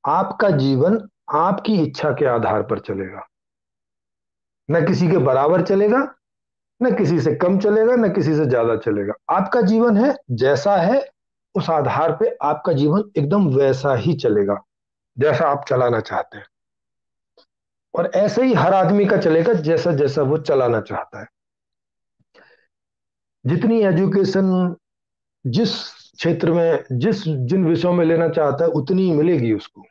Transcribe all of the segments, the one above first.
आपका जीवन आपकी इच्छा के आधार पर चलेगा। न किसी के बराबर चलेगा, न किसी से कम चलेगा, न किसी से ज्यादा चलेगा। आपका जीवन है जैसा है, उस आधार पे आपका जीवन एकदम वैसा ही चलेगा जैसा आप चलाना चाहते हैं। और ऐसे ही हर आदमी का चलेगा जैसा जैसा वो चलाना चाहता है। जितनी एजुकेशन जिस क्षेत्र में जिन विषयों में लेना चाहता है उतनी ही मिलेगी उसको।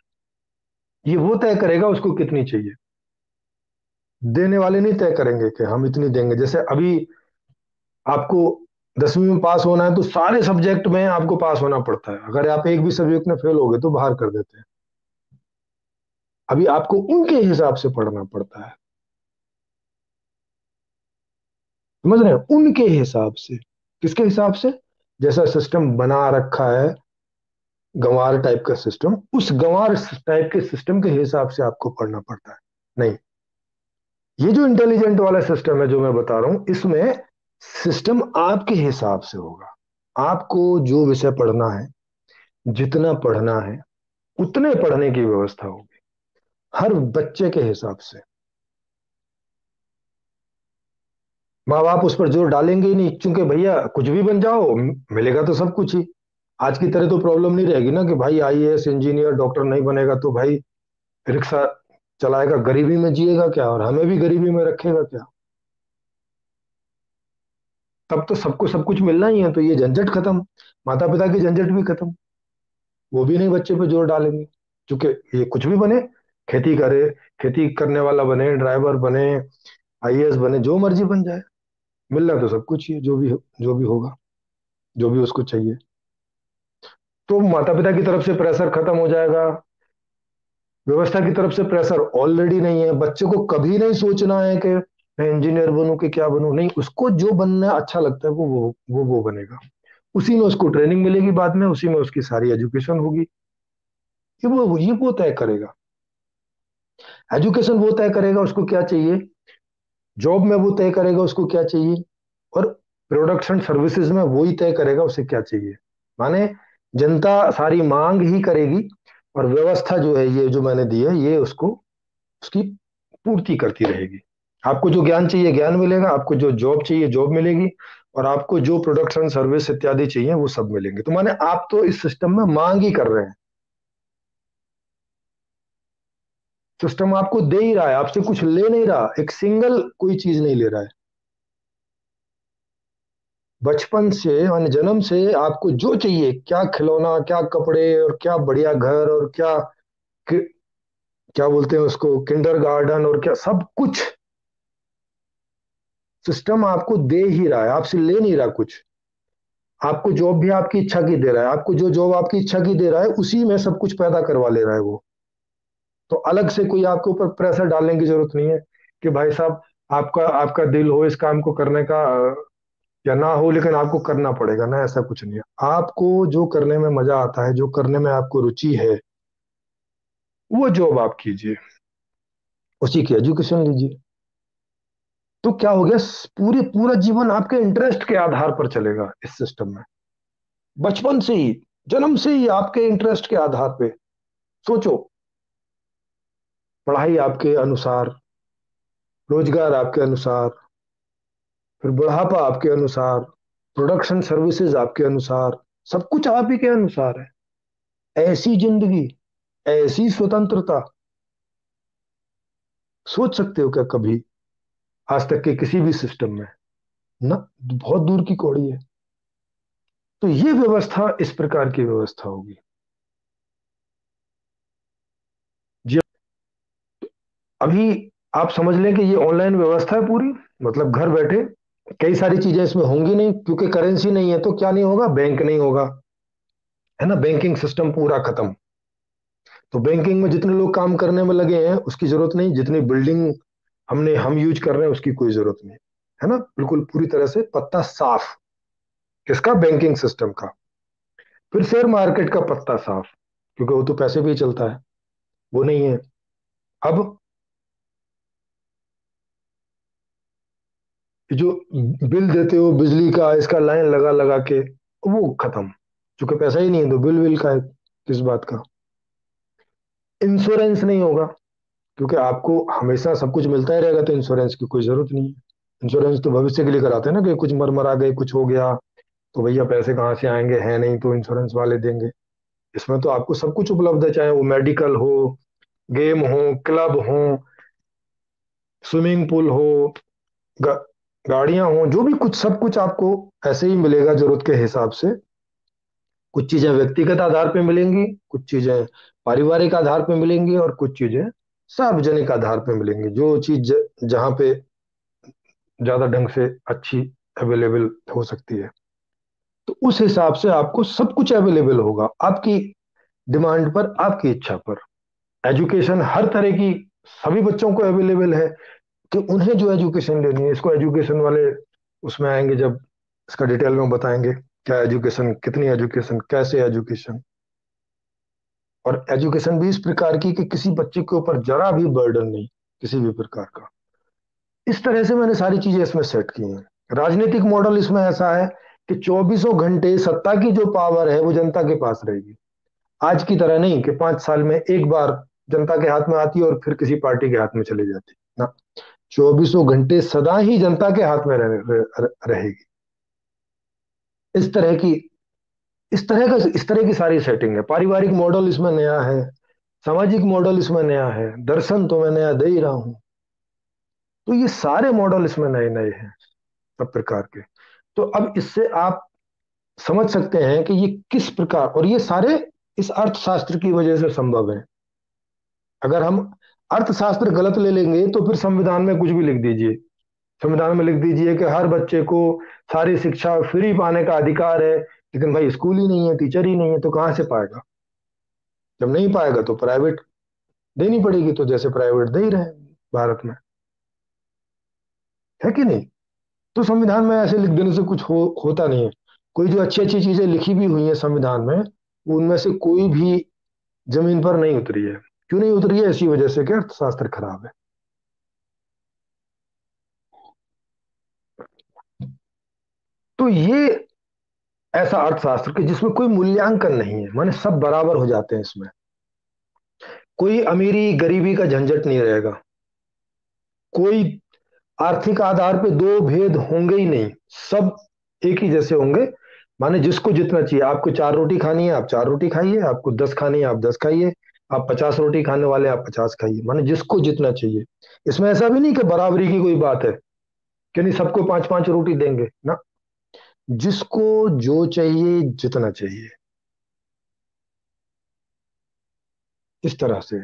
ये वो तय करेगा उसको कितनी चाहिए। देने वाले नहीं तय करेंगे कि हम इतनी देंगे। जैसे अभी आपको 10वीं में पास होना है तो सारे सब्जेक्ट में आपको पास होना पड़ता है। अगर आप एक भी सब्जेक्ट में फेल हो गए तो बाहर कर देते हैं। अभी आपको उनके हिसाब से पढ़ना पड़ता है। समझ रहे हैं? उनके हिसाब से। किसके हिसाब से? जैसा सिस्टम बना रखा है, गंवार टाइप का सिस्टम, उस गंवार टाइप के सिस्टम के हिसाब से आपको पढ़ना पड़ता है। नहीं, ये जो इंटेलिजेंट वाला सिस्टम है जो मैं बता रहा हूं, इसमें सिस्टम आपके हिसाब से होगा। आपको जो विषय पढ़ना है, जितना पढ़ना है, उतने पढ़ने की व्यवस्था होगी हर बच्चे के हिसाब से। माँ बाप उस पर जोर डालेंगे ही नहीं, क्योंकि भैया कुछ भी बन जाओ, मिलेगा तो सब कुछ ही। आज की तरह तो प्रॉब्लम नहीं रहेगी ना कि भाई आईएएस इंजीनियर डॉक्टर नहीं बनेगा तो भाई रिक्शा चलाएगा, गरीबी में जिएगा क्या और हमें भी गरीबी में रखेगा क्या। तब तो सबको सब कुछ मिलना ही है, तो ये झंझट खत्म। माता पिता की झंझट भी खत्म। वो भी नहीं बच्चे पे जोर डालेंगे, क्योंकि ये कुछ भी बने, खेती करे, खेती करने वाला बने, ड्राइवर बने, आईएएस बने, जो मर्जी बन जाए, मिलना तो सब कुछ ही है। जो भी होगा, जो भी उसको चाहिए। तो माता पिता की तरफ से प्रेशर खत्म हो जाएगा। व्यवस्था की तरफ से प्रेशर ऑलरेडी नहीं है। बच्चे को कभी नहीं सोचना है कि मैं इंजीनियर बनूं कि क्या बनूं। नहीं, उसको जो बनना अच्छा लगता है वो बनेगा। उसी में उसको ट्रेनिंग मिलेगी, बाद में उसी में उसकी सारी एजुकेशन होगी। ये वो तय करेगा। एजुकेशन वो तय करेगा उसको क्या चाहिए, जॉब में वो तय करेगा उसको क्या चाहिए, और प्रोडक्शन सर्विसेज में वो ही तय करेगा उसे क्या चाहिए। माने जनता सारी मांग ही करेगी, और व्यवस्था जो है ये जो मैंने दी है ये उसको उसकी पूर्ति करती रहेगी। आपको जो ज्ञान चाहिए ज्ञान मिलेगा, आपको जो जॉब चाहिए जॉब मिलेगी, और आपको जो प्रोडक्शन सर्विस इत्यादि चाहिए वो सब मिलेंगे। तो माने आप तो इस सिस्टम में मांग ही कर रहे हैं। सिस्टम आपको दे ही रहा है, आपसे कुछ ले नहीं रहा, एक सिंगल कोई चीज नहीं ले रहा है। बचपन से यानी जन्म से आपको जो चाहिए, क्या खिलौना, क्या कपड़े, और क्या बढ़िया घर, और क्या क्या बोलते हैं उसको, किंडर गार्डन, और क्या सब कुछ सिस्टम आपको दे ही रहा है, आपसे ले नहीं रहा कुछ। आपको जॉब भी आपकी इच्छा की दे रहा है, आपको जो जॉब आपकी इच्छा की दे रहा है उसी में सब कुछ पैदा करवा ले रहा है वो। तो अलग से कोई आपके ऊपर प्रेशर डालने की जरूरत नहीं है कि भाई साहब आपका आपका दिल हो इस काम को करने का, या ना हो लेकिन आपको करना पड़ेगा ना, ऐसा कुछ नहीं है। आपको जो करने में मजा आता है, जो करने में आपको रुचि है, वो जॉब आप कीजिए, उसी की एजुकेशन लीजिए। तो क्या हो गया, पूरी पूरा जीवन आपके इंटरेस्ट के आधार पर चलेगा इस सिस्टम में। बचपन से ही, जन्म से ही आपके इंटरेस्ट के आधार पे। सोचो, पढ़ाई आपके अनुसार, रोजगार आपके अनुसार, फिर बुढ़ापा आपके अनुसार, प्रोडक्शन सर्विसेज आपके अनुसार, सब कुछ आप ही के अनुसार है। ऐसी जिंदगी, ऐसी स्वतंत्रता, सोच सकते हो क्या कभी आज तक के किसी भी सिस्टम में? ना, बहुत दूर की कौड़ी है। तो ये व्यवस्था इस प्रकार की व्यवस्था होगी। जी, अभी आप समझ लें कि ये ऑनलाइन व्यवस्था है पूरी, मतलब घर बैठे कई सारी चीजें इसमें होंगी नहीं, क्योंकि करेंसी नहीं है तो क्या नहीं होगा, बैंक नहीं होगा, है ना। बैंकिंग सिस्टम पूरा खत्म। तो बैंकिंग में जितने लोग काम करने में लगे हैं उसकी जरूरत नहीं, जितनी बिल्डिंग हम यूज कर रहे हैं उसकी कोई जरूरत नहीं, है ना। बिल्कुल पूरी तरह से पत्ता साफ। किसका? बैंकिंग सिस्टम का। फिर शेयर मार्केट का पत्ता साफ, क्योंकि वो तो पैसे भी चलता है, वो नहीं है। अब ये जो बिल देते हो बिजली का, इसका लाइन लगा लगा के, वो खत्म। क्योंकि पैसा ही नहीं है तो बिल का है किस बात का। इंश्योरेंस नहीं होगा, क्योंकि आपको हमेशा सब कुछ मिलता ही रहेगा, तो इंश्योरेंस की कोई जरूरत नहीं है। इंश्योरेंस तो भविष्य के लिए कराते हैं ना, कि कुछ मर मरा गए, कुछ हो गया, तो भैया पैसे कहाँ से आएंगे, है नहीं तो इंश्योरेंस वाले देंगे। इसमें तो आपको सब कुछ उपलब्ध है, चाहे वो मेडिकल हो, गेम हो, क्लब हो, स्विमिंग पूल हो, गा, गाड़ियां हो, जो भी कुछ, सब कुछ आपको ऐसे ही मिलेगा जरूरत के हिसाब से। कुछ चीजें व्यक्तिगत आधार पे मिलेंगी, कुछ चीजें पारिवारिक आधार पे मिलेंगी, और कुछ चीजें सार्वजनिक आधार पे मिलेंगी। जो चीज जहां पे ज्यादा ढंग से अच्छी अवेलेबल हो सकती है, तो उस हिसाब से आपको सब कुछ अवेलेबल होगा, आपकी डिमांड पर, आपकी इच्छा पर। एजुकेशन हर तरह की सभी बच्चों को अवेलेबल है, कि उन्हें जो एजुकेशन लेनी है, इसको एजुकेशन वाले उसमें आएंगे जब इसका डिटेल में बताएंगे, क्या एजुकेशन, कितनी एजुकेशन, कैसे एजुकेशन। और एजुकेशन भी इस प्रकार की कि किसी बच्चे के ऊपर जरा भी बर्डन नहीं, किसी भी प्रकार का। इस तरह से मैंने सारी चीजें इसमें सेट की हैं। राजनीतिक मॉडल इसमें ऐसा है कि चौबीसों घंटे सत्ता की जो पावर है वो जनता के पास रहेगी। आज की तरह नहीं कि 5 साल में एक बार जनता के हाथ में आती है और फिर किसी पार्टी के हाथ में चली जाती ना। चौबीसों घंटे सदा ही जनता के हाथ में रहेगी। इस तरह की इस तरह की सारी सेटिंग है। पारिवारिक मॉडल इसमें नया है, सामाजिक मॉडल इसमें नया है, दर्शन तो मैं नया दे ही रहा हूं। तो ये सारे मॉडल इसमें नए नए हैं, सब प्रकार के। तो अब इससे आप समझ सकते हैं कि ये किस प्रकार, और ये सारे इस अर्थशास्त्र की वजह से संभव है। अगर हम अर्थशास्त्र गलत ले लेंगे तो फिर संविधान में कुछ भी लिख दीजिए, संविधान में लिख दीजिए कि हर बच्चे को सारी शिक्षा फ्री पाने का अधिकार है, लेकिन भाई स्कूल ही नहीं है, टीचर ही नहीं है, तो कहां से पाएगा? जब नहीं पाएगा तो प्राइवेट देनी पड़ेगी, तो जैसे प्राइवेट दे ही रहे हैं भारत में, है कि नहीं? तो संविधान में ऐसे लिख देने से कुछ होता नहीं है। कोई जो अच्छी अच्छी चीजें लिखी भी हुई है संविधान में, उनमें से कोई भी जमीन पर नहीं उतरी है। क्यों नहीं उतरी है? इसी वजह से कि अर्थशास्त्र खराब है। तो ये ऐसा अर्थशास्त्र कि जिसमें कोई मूल्यांकन नहीं है, माने सब बराबर हो जाते हैं इसमें। कोई अमीरी गरीबी का झंझट नहीं रहेगा, कोई आर्थिक आधार पे दो भेद होंगे ही नहीं, सब एक ही जैसे होंगे। माने जिसको जितना चाहिए, आपको 4 रोटी खानी है आप 4 रोटी खाइए, आपको 10 खानी है आप 10 खाइए, आप 50 रोटी खाने वाले हैं आप 50 खाइए, माने जिसको जितना चाहिए। इसमें ऐसा भी नहीं कि बराबरी की कोई बात है, कि नहीं सबको 5 5 रोटी देंगे ना। जिसको जो चाहिए, जितना चाहिए, इस तरह से।